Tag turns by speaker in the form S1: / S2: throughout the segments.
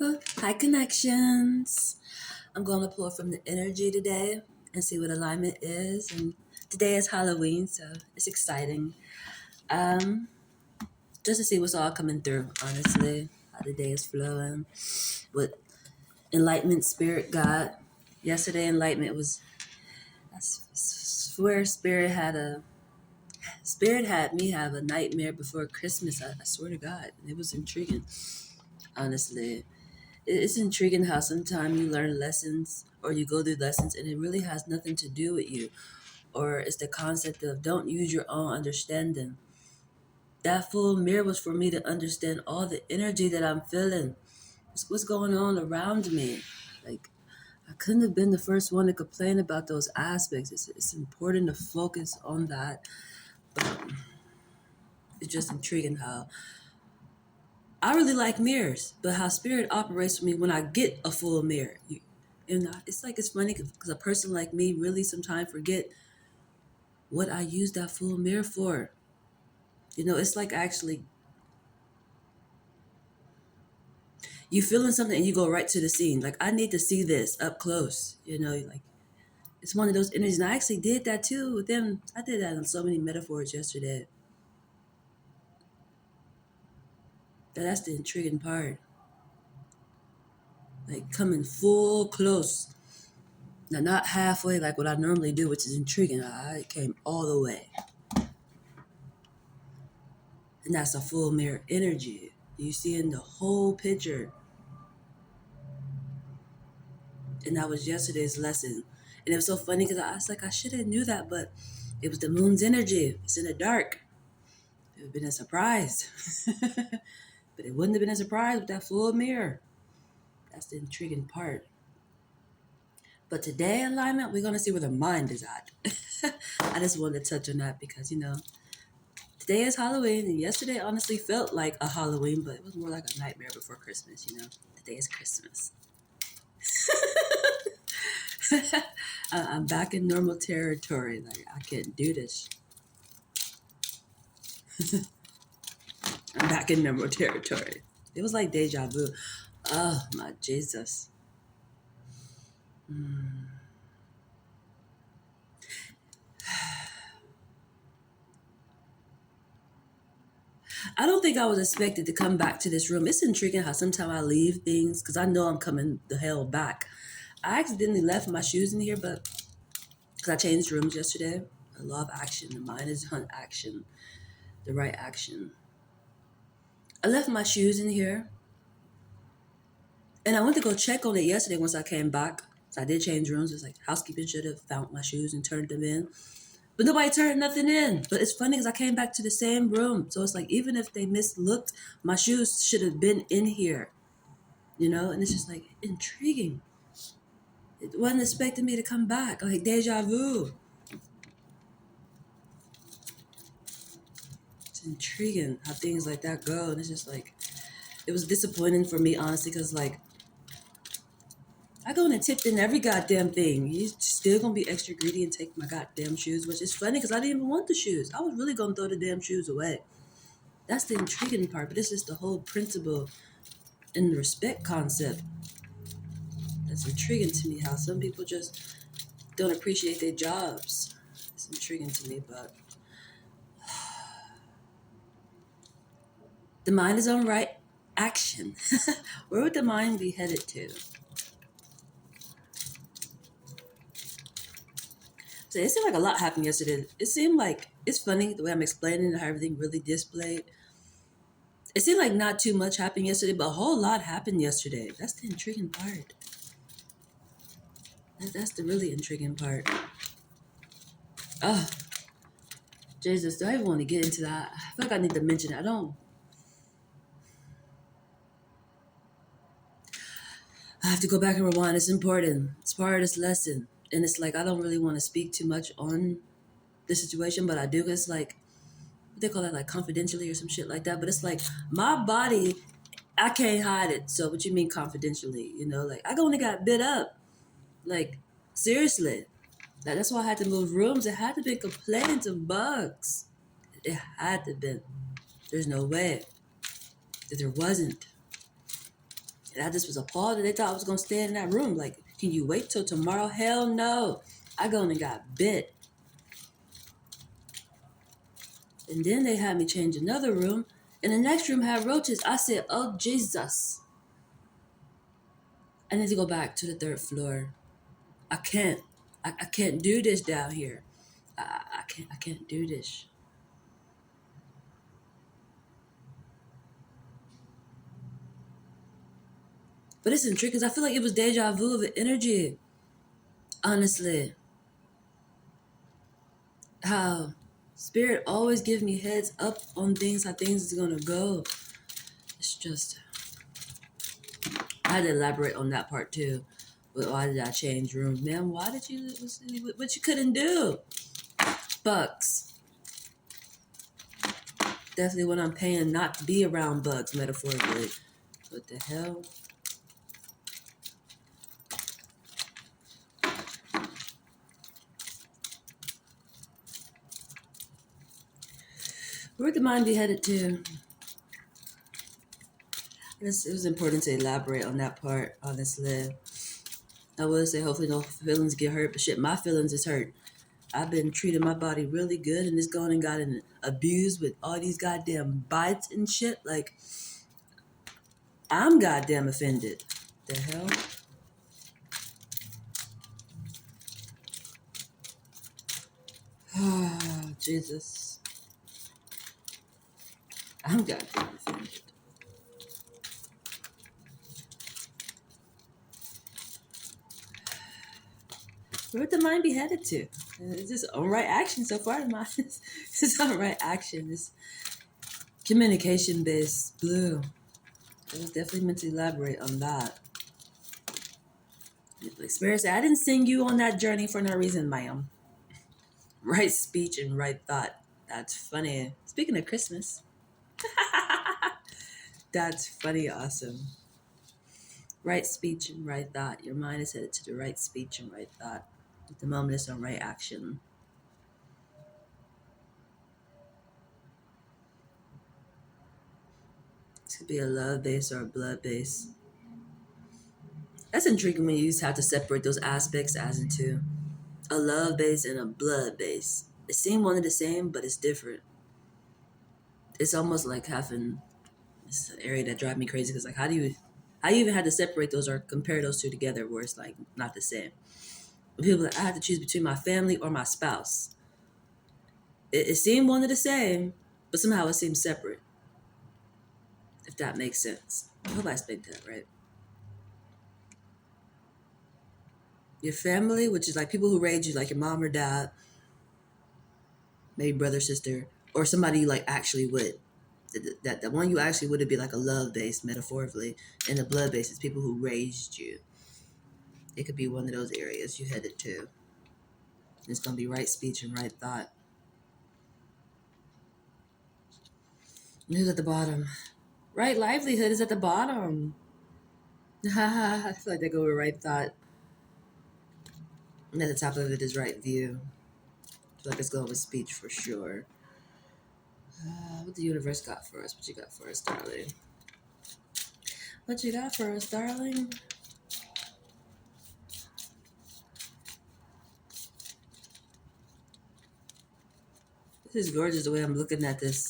S1: Hi, connections. I'm going to pull from the energy today and see what alignment is. And today is Halloween, so it's exciting. Um, just to see what's all coming through, honestly, how the day is flowing, what enlightenment spirit got. Yesterday, enlightenment was, swear spirit had me have a nightmare before Christmas. I swear to God. It was intriguing, honestly. It's intriguing how sometimes you learn lessons or you go through lessons and it really has nothing to do with you. Or it's the concept of don't use your own understanding. That full mirror was for me to understand all the energy that I'm feeling. What's going on around me. Like, I couldn't have been the first one to complain about those aspects. It's important to focus on that. But it's just intriguing how I really like mirrors, but how spirit operates for me when I get a full mirror. It's like it's funny because a person like me really sometimes forget what I use that full mirror for. It's like actually you feeling something and you go right to the scene. Like I need to see this up close. Like it's one of those energies. And I actually did that too with them. I did that on so many metaphors yesterday. That's the intriguing part. Like coming full close. Now not halfway like what I normally do, which is intriguing. I came all the way. And that's a full mirror energy. You seeing the whole picture. And that was yesterday's lesson. And it was so funny because I was like, I should have knew that, but it was the moon's energy. It's in the dark. It would have been a surprise. But it wouldn't have been a surprise with that full mirror. That's the intriguing part. But today, alignment, we're going to see where the mind is at. I just wanted to touch on that because, today is Halloween. And yesterday honestly felt like a Halloween, but it was more like a nightmare before Christmas. Today is Christmas. I'm back in normal territory. Like, I can't do this. I'm back in normal territory. It was like deja vu. Oh, my Jesus. I don't think I was expected to come back to this room. It's intriguing how sometimes I leave things because I know I'm coming the hell back. I accidentally left my shoes in here, but because I changed rooms yesterday. The law of action. The mind is on action. The right action. I left my shoes in here. And I went to go check on it yesterday once I came back. So I did change rooms. It's like housekeeping should have found my shoes and turned them in. But nobody turned nothing in. But it's funny because I came back to the same room. So it's like even if they mislooked, my shoes should have been in here. And it's just like intriguing. It wasn't expecting me to come back. Like deja vu. It's intriguing how things like that go. And it's just like, it was disappointing for me, honestly, because like, I go in and tipped in every goddamn thing. He's still gonna be extra greedy and take my goddamn shoes, which is funny because I didn't even want the shoes. I was really gonna throw the damn shoes away. That's the intriguing part, but it's just the whole principle and the respect concept. That's intriguing to me how some people just don't appreciate their jobs. It's intriguing to me, but the mind is on right action. Where would the mind be headed to? So it seemed like a lot happened yesterday. It seemed like it's funny the way I'm explaining how everything really displayed. It seemed like not too much happened yesterday, but a whole lot happened yesterday. That's the intriguing part. That's the really intriguing part. Oh, Jesus, do I even want to get into that? I feel like I need to mention it. I have to go back and rewind. It's important. It's part of this lesson. And it's like, I don't really want to speak too much on the situation, but I do. It's like, what they call that, like confidentially or some shit like that. But it's like, my body, I can't hide it. So what you mean confidentially? Like I only got bit up. Like, seriously. That's why I had to move rooms. It had to be complaints of bugs. It had to be. There's no way that there wasn't. And I just was appalled that they thought I was gonna stay in that room. Like, can you wait till tomorrow? Hell no. I gone and got bit. And then they had me change another room. And the next room had roaches. I said, oh Jesus. I need to go back to the third floor. I can't. I can't do this down here. I can't do this. But it's intriguing because I feel like it was deja vu of the energy. Honestly. How spirit always gives me heads up on things, how things is gonna go. It's just I had to elaborate on that part too. But why did I change rooms? Man, why did you what you couldn't do? Bugs. Definitely when I'm paying not to be around bugs, metaphorically. What the hell? Where'd the mind be headed to? It was important to elaborate on that part, honestly. I would say hopefully no feelings get hurt, but shit, my feelings is hurt. I've been treating my body really good and it's gone and gotten abused with all these goddamn bites and shit. Like, I'm goddamn offended. The hell? Oh, Jesus. I'm goddamn offended. Where'd the mind be headed to? It's just on right action so far. It's on right action. It's communication based blue. It was definitely meant to elaborate on that. Like Spirit said, I didn't sing you on that journey for no reason, ma'am. Right speech and right thought. That's funny. Speaking of Christmas, that's funny, awesome. Right speech and right thought. Your mind is headed to the right speech and right thought. At the moment, it's on right action. This could be a love base or a blood base. That's intriguing when you just have to separate those aspects as into a love base and a blood base. It seem one and the same, but it's different. It's almost like having this area that drives me crazy because like how do you even have to separate those or compare those two together where it's like not the same? When people are like, I have to choose between my family or my spouse. It seemed one and the same, but somehow it seems separate. If that makes sense. I hope I explained that right. Your family, which is like people who raised you, like your mom or dad, maybe brother, sister, or somebody you like actually would. That the one you actually would be like a love base metaphorically, and the blood base is people who raised you. It could be one of those areas you headed to. It's gonna be right speech and right thought. And who's at the bottom? Right livelihood is at the bottom. I feel like they go with right thought. And at the top of it is right view. I feel like it's going with speech for sure. What the universe got for us? What you got for us, darling? What you got for us, darling? This is gorgeous the way I'm looking at this.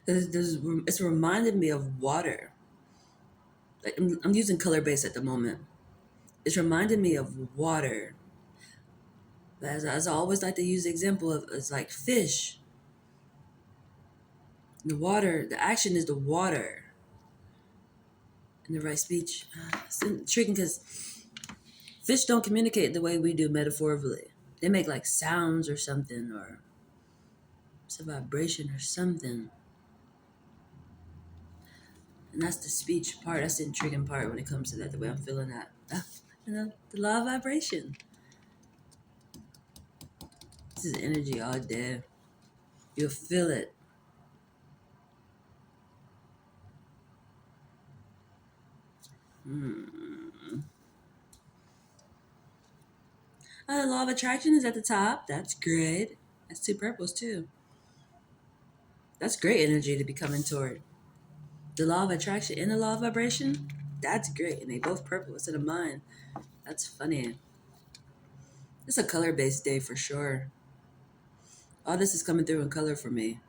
S1: It's reminded me of water. Like I'm using color base at the moment. It's reminded me of water. As I always like to use the example of, it's like fish. The water, the action is the water. In the right speech. It's intriguing because fish don't communicate the way we do metaphorically. They make like sounds or something, or it's a vibration or something. And that's the speech part. That's the intriguing part when it comes to that, the way I'm feeling that. The law of vibration. This is energy all day. You'll feel it. Hmm. The law of attraction is at the top. That's great. That's two purples too. That's great energy to be coming toward. The law of attraction and the law of vibration. That's great. And they both purple instead of mine. That's funny. It's a color based day for sure. All this is coming through in color for me.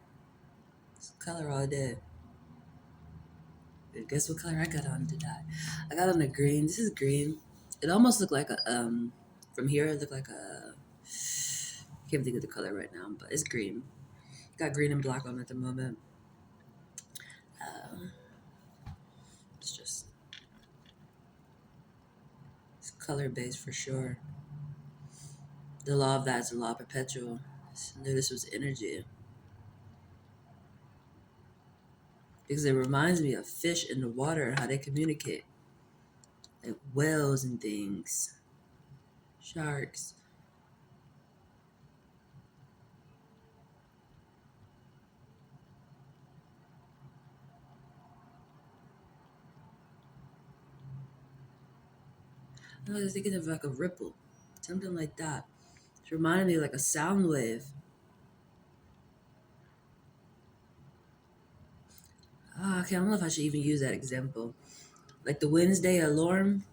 S1: It's color all day. And guess what color I got on today? I got on the green. This is green. It almost looked like a from here it looked like a can't think of the color right now, but it's green. Got green and black on at the moment. Uh, it's just it's color based for sure. The law of that is the law of perpetual. I knew this was energy because it reminds me of fish in the water and how they communicate, like whales and things, sharks. I was thinking of like a ripple, something like that. It reminded me of like a sound wave. Okay, I don't know if I should even use that example. Like the Wednesday alarm,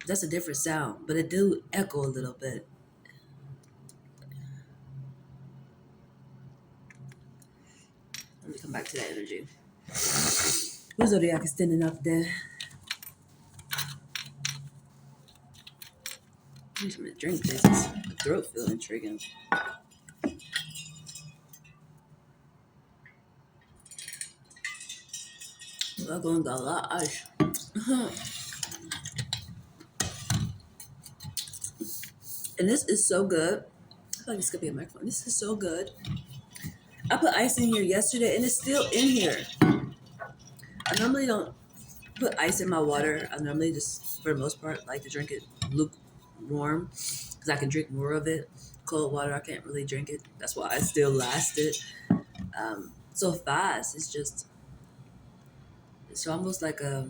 S1: that's a different sound, but it do echo a little bit. Let me come back to that energy. Who's Zodiac is standing up there? I need some drink this. My throat feeling intriguing. We're going to go a lot of ice. And this is so good. I feel like it's gonna be a microphone. This is so good. I put ice in here yesterday and it's still in here. I normally don't put ice in my water. I normally just, for the most part, like to drink it lukewarm because I can drink more of it. Cold water, I can't really drink it. That's why I still lasted so fast. It's almost like I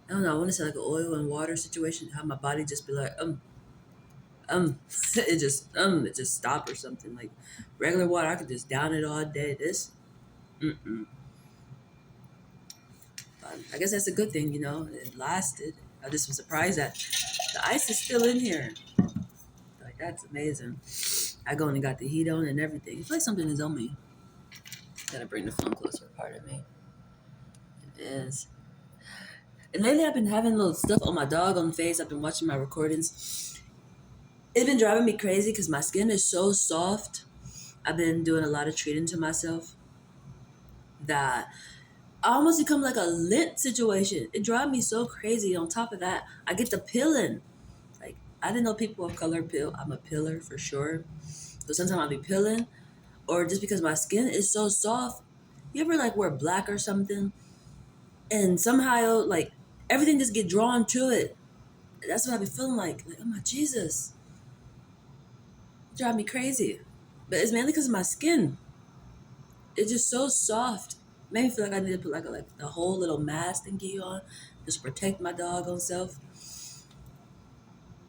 S1: don't know. I want to say like an oil and water situation. How my body just be like it just stop or something. Like regular water, I could just down it all day. This, mm-mm. I guess that's a good thing, you know. It lasted. I just was surprised that the ice is still in here. Like that's amazing. I go in and got the heat on and everything. It's like something is on me. Gotta bring the phone closer. Pardon me. It is. And lately, I've been having little stuff on my dog on the face. I've been watching my recordings. It's been driving me crazy because my skin is so soft. I've been doing a lot of treating to myself that I almost become like a lint situation. It drives me so crazy. On top of that, I get the peeling. Like I didn't know people of color peel. I'm a pillar for sure. So sometimes I'll be peeling, or just because my skin is so soft. You ever like wear black or something, and somehow like everything just get drawn to it. That's what I be feeling like. Like oh my Jesus, it drive me crazy. But it's mainly because of my skin. It's just so soft. Made me feel like I need to put like the whole little mask thingy on just to protect my doggone self.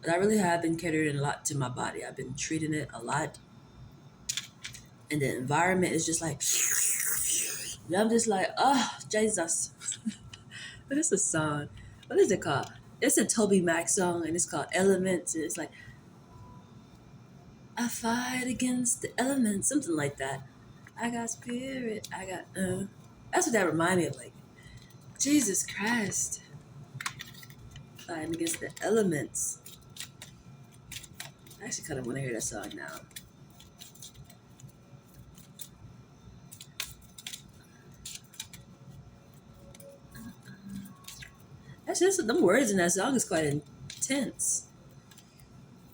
S1: But I really have been catering a lot to my body. I've been treating it a lot. And the environment is just like, and I'm just like, oh, Jesus. What is the song? What is it called? It's a Toby Mac song and it's called Elements. And it's like, I fight against the elements, something like that. I got spirit. I got, That's what that remind me of. Like, Jesus Christ. Fighting against the elements. I actually kind of want to hear that song now. Actually, them words in that song is quite intense.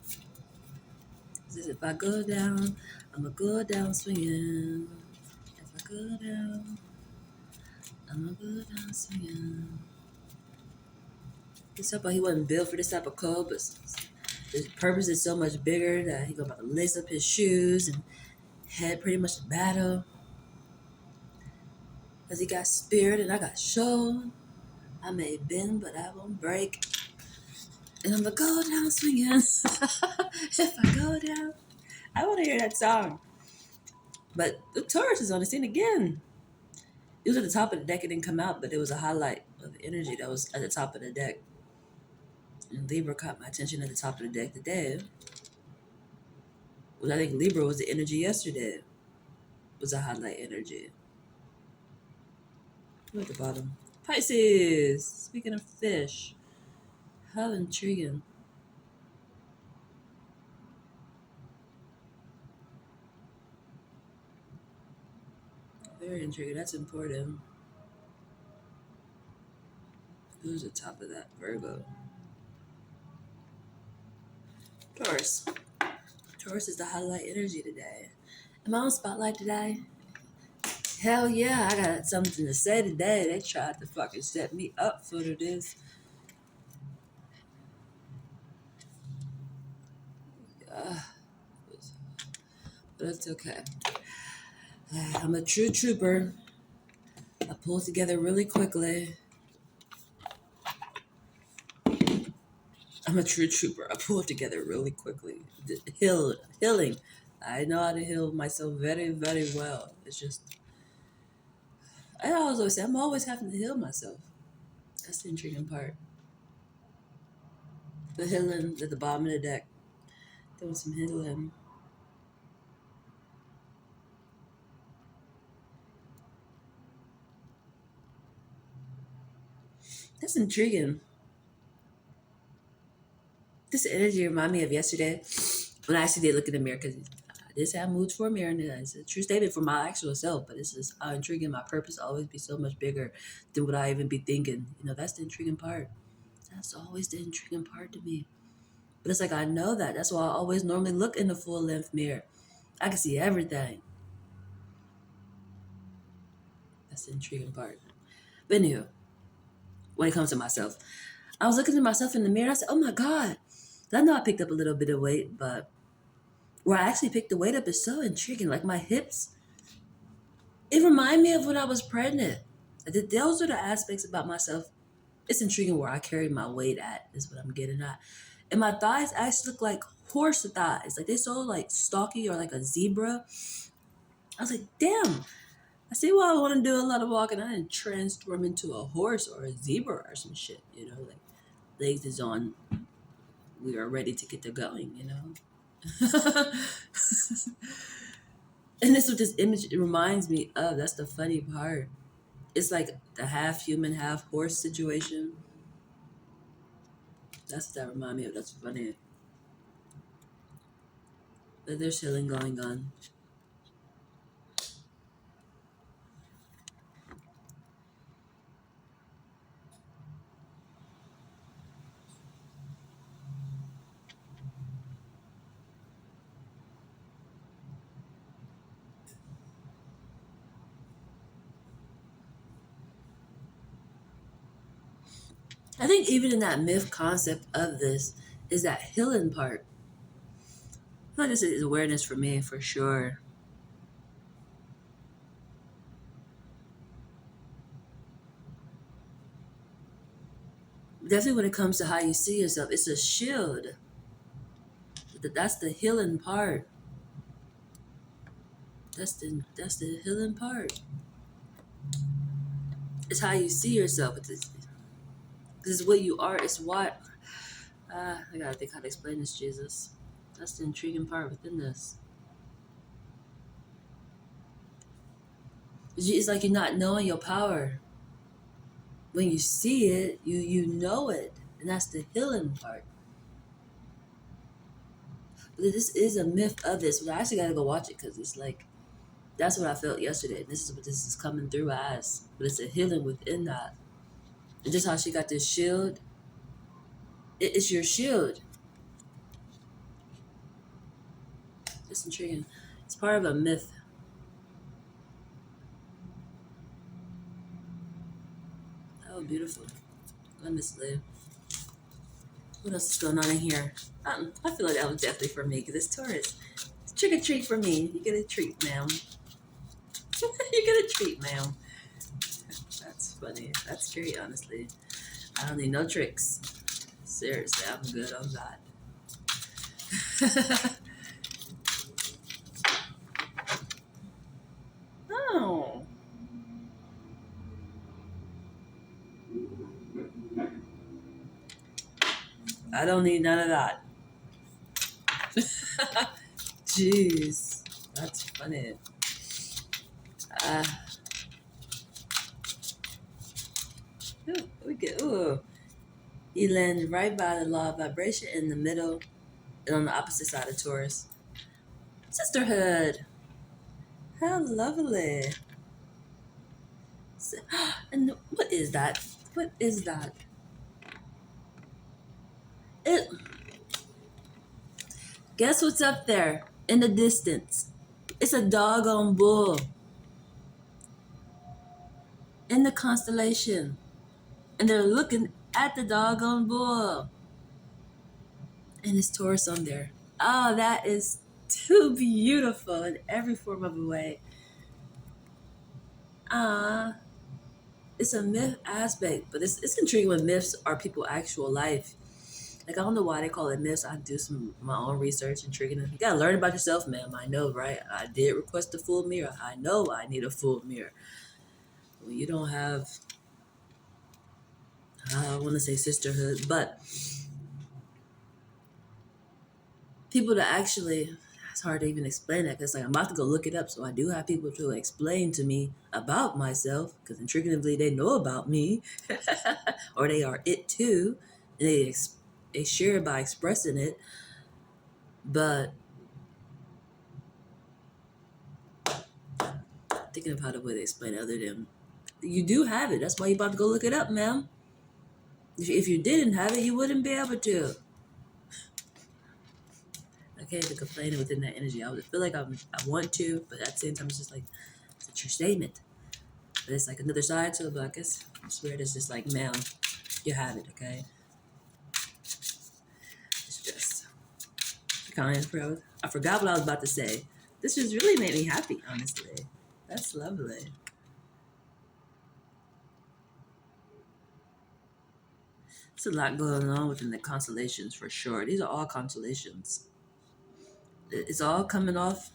S1: It says, if I go down, I'ma go down swinging. If I go down, I'ma go down swinging. This up, he wasn't built for this type of code, but his purpose is so much bigger that he about to lace up his shoes and head pretty much to battle. Because he got spirit and I got soul. I may bend, but I won't break. And I'm gonna go down swinging. If I go down, I want to hear that song. But the Taurus is on the scene again. It was at the top of the deck. It didn't come out, but it was a highlight of the energy that was at the top of the deck. And Libra caught my attention at the top of the deck today. Well, I think Libra was the energy yesterday. Was a highlight energy. Who at the bottom? Pisces. Speaking of fish, how intriguing. Very intriguing. That's important. Who's at the top of that? Virgo. Taurus. Taurus is the highlight energy today. Am I on spotlight today? Hell yeah, I got something to say today. They tried to fucking set me up for this. But it's okay. I'm a true trooper. I pull together really quickly. I'm a true trooper. I pull together really quickly. Healing. I know how to heal myself very, very well. It's just, I always say, I'm always having to heal myself. That's the intriguing part. The healing at the bottom of the deck. Doing some healing. That's intriguing. This energy remind me of yesterday when I actually did look in the mirror because I did say I moved for a mirror and it's a true statement for my actual self, but it's just how intriguing. My purpose always be so much bigger than what I even be thinking. That's the intriguing part. That's always the intriguing part to me. But it's like I know that. That's why I always normally look in the full length mirror. I can see everything. That's the intriguing part. But anywho, when it comes to myself, I was looking at myself in the mirror and I said, oh my God. I know I picked up a little bit of weight, but where I actually picked the weight up is so intriguing. Like my hips, it reminded me of when I was pregnant. Those are the aspects about myself. It's intriguing where I carry my weight at, is what I'm getting at. And my thighs actually look like horse thighs. Like they're so like stocky or like a zebra. I was like, damn, I see why I want to do a lot of walking. I didn't transform into a horse or a zebra or some shit, like legs is on. We are ready to get to going, And this is what this image reminds me of. That's the funny part. It's like the half human, half horse situation. That's what that reminds me of. That's funny. But there's healing going on. I think even in that myth concept of this is that healing part. I feel like this is awareness for me, for sure. Definitely when it comes to how you see yourself, it's a shield. That's the healing part. That's the healing part. It's how you see yourself. This is what you are. It's what. I gotta think how to explain this, Jesus. That's the intriguing part within this. It's like you're not knowing your power. When you see it, you know it, and that's the healing part. But this is a myth of this. But I actually gotta go watch it because it's like that's what I felt yesterday. This is what this is coming through as. But it's a healing within that. And just how she got this shield. It's your shield. It's intriguing. It's part of a myth. Oh, beautiful. Honestly. What else is going on in here? I feel like that was definitely for me because it's Taurus. It's trick or treat for me. You get a treat, ma'am. You get a treat, ma'am. That's funny. That's scary, honestly. I don't need no tricks. Seriously, I'm good on that. Oh, I don't need none of that. Jeez, that's funny. Uh, we get ooh. He landed right by the law of vibration in the middle and on the opposite side of Taurus. Sisterhood. How lovely. And what is that? What is that? It, guess what's up there in the distance? It's a doggone bull in the constellation. And they're looking at the doggone bull. And it's Taurus on there. Oh, that is too beautiful in every form of a way. Ah, it's a myth aspect, but it's intriguing when myths are people's actual life. Like I don't know why they call it myths. I do some my own research, intriguing. You gotta learn about yourself, ma'am. I know, right? I did request a full mirror. I know I need a full mirror. When you don't have, I want to say sisterhood, but people to actually, it's hard to even explain that because like I'm about to go look it up. So I do have people to explain to me about myself because intriguingly they know about me, or they are it too, and they share it by expressing it. But thinking of how the way they explain it other than you do have it. That's why you're about to go look it up, ma'am. If you didn't have it, you wouldn't be able to. I can't even complain within that energy. I would feel like I want to, but at the same time, it's just like, it's a true statement. But it's like another side to it, but I guess I swear it's just like, ma'am, you have it, okay? It's just kind of proud. I forgot what I was about to say. This just really made me happy, honestly. That's lovely. There's a lot going on within the constellations for sure. These are all constellations. It's all coming off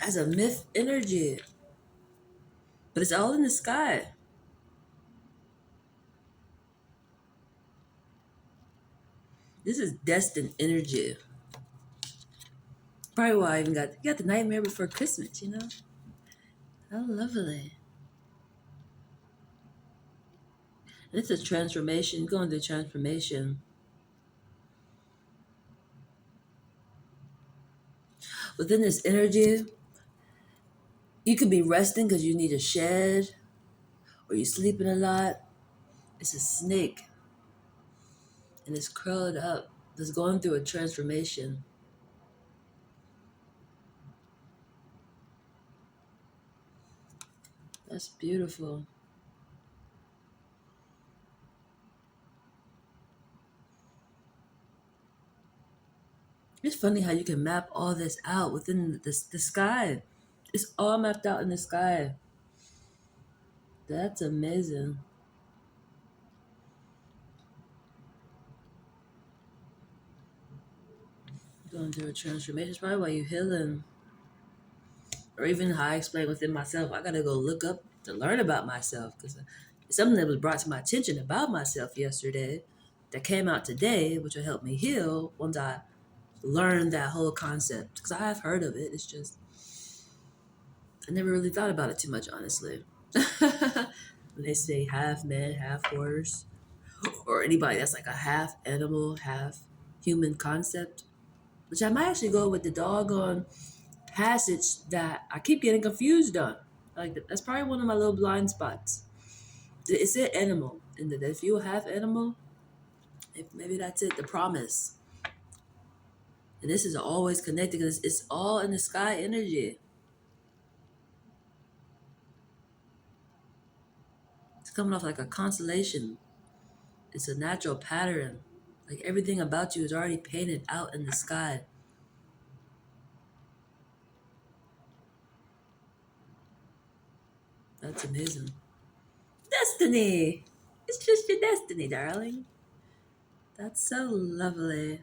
S1: as a myth energy, but it's all in the sky. This is destined energy. Probably why I even got the Nightmare Before Christmas, you know? How lovely. And it's a transformation, going through transformation. Within this energy, you could be resting because you need a shed or you're sleeping a lot. It's a snake and it's curled up. It's going through a transformation. That's beautiful. It's funny how you can map all this out within the sky. It's all mapped out in the sky. That's amazing. Going through a transformation. It's probably why you're healing. Or even how I explain within myself. I gotta go look up to learn about myself because it's something that was brought to my attention about myself yesterday that came out today, which will help me heal once I learn that whole concept. Because I have heard of it. It's just, I never really thought about it too much, honestly. When they say half man, half horse, or anybody that's like a half animal, half human concept, which I might actually go with the doggone passage that I keep getting confused on. Like that's probably one of my little blind spots. It's an animal, and that if you have animal, if maybe that's it. The promise, and this is always connected because it's all in the sky energy. It's coming off like a constellation. It's a natural pattern. Like everything about you is already painted out in the sky. That's amazing. Destiny. It's just your destiny, darling. That's so lovely.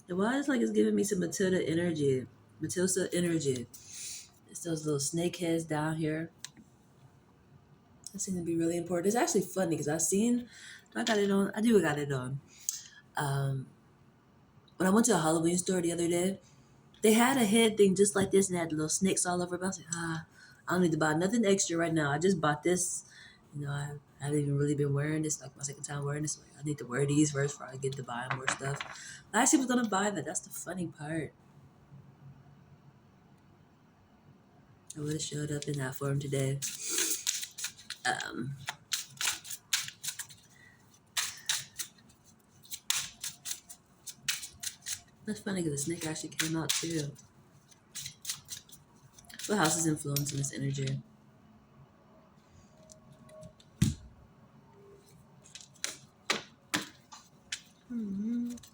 S1: The water's like it's giving me some Matilda energy. Matilda energy. It's those little snake heads down here. That seems to be really important. It's actually funny because I've seen, I got it on, I do got it on. Um, when I went to a Halloween store the other day, they had a head thing just like this and had little snakes all over it. I was like, I don't need to buy nothing extra right now. I just bought this. I haven't even really been wearing this, like my second time wearing this. Like, I need to wear these first before I get to buying more stuff. I actually was going to buy that. That's the funny part. I would have showed up in that form today. Um, that's funny because the snake actually came out too. What house is influencing this energy?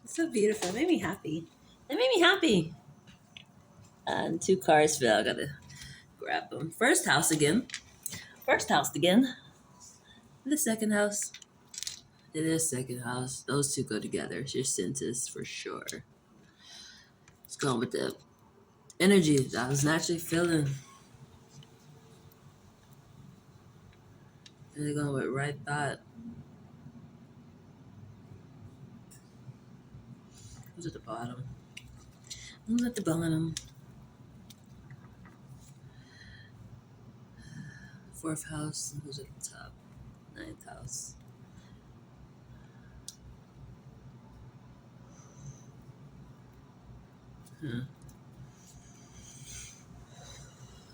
S1: It's so beautiful. It made me happy. It made me happy. And two cars fell. I gotta grab them. First house again. First house again. The second house. It is second house. Those two go together. It's your senses for sure. It's going with the energy that I was naturally feeling. And they're going with right thought. Who's at the bottom? Who's at the bottom? Fourth house. And who's at the top? Ninth house.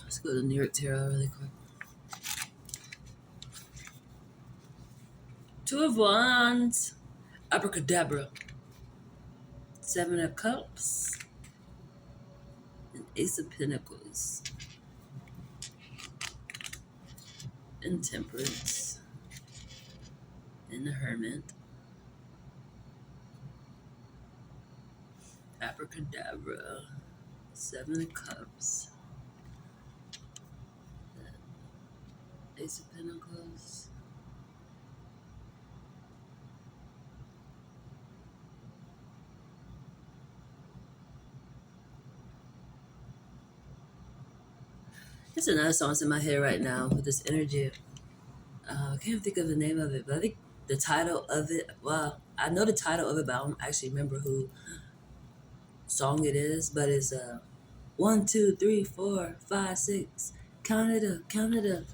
S1: Let's go to New York Tarot really quick. Two of Wands. Abracadabra. Seven of Cups. And Ace of Pentacles. And Temperance. And the Hermit. Abracadabra. Seven of Cups. Ace of Pentacles. There's another song that's in my head right now with this energy. I can't think of the name of it, but I think the title of it, well, I know the title of it, but I don't actually remember who song it is, but it's 1, 2, 3, 4, 5, 6. Count it up, count it up.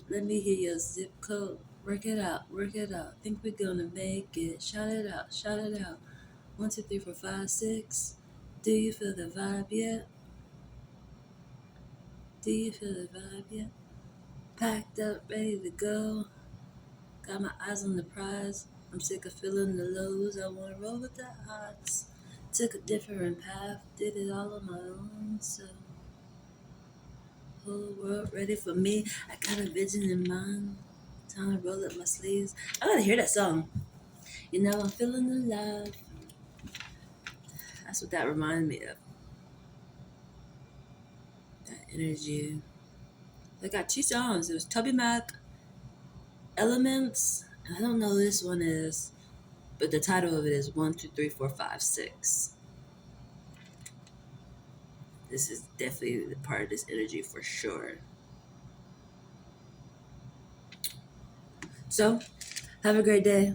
S1: Let me hear your zip code. Work it out, work it out. Think we're gonna make it. Shout it out, shout it out. 1, 2, 3, 4, 5, 6. Do you feel the vibe yet? Do you feel the vibe yet? Packed up, ready to go. Got my eyes on the prize. I'm sick of feeling the lows. I wanna roll with the odds. Took a different path, did it all on my own. So, whole world ready for me. I got a vision in mind. Time to roll up my sleeves. I gotta hear that song. I'm feeling alive. That's what that reminded me of. That energy. They got two songs. It was Tubby Mac, Elements. And I don't know who this one is, but the title of it is 1, 2, 3, 4, 5, 6. This is definitely part of this energy for sure. So, have a great day.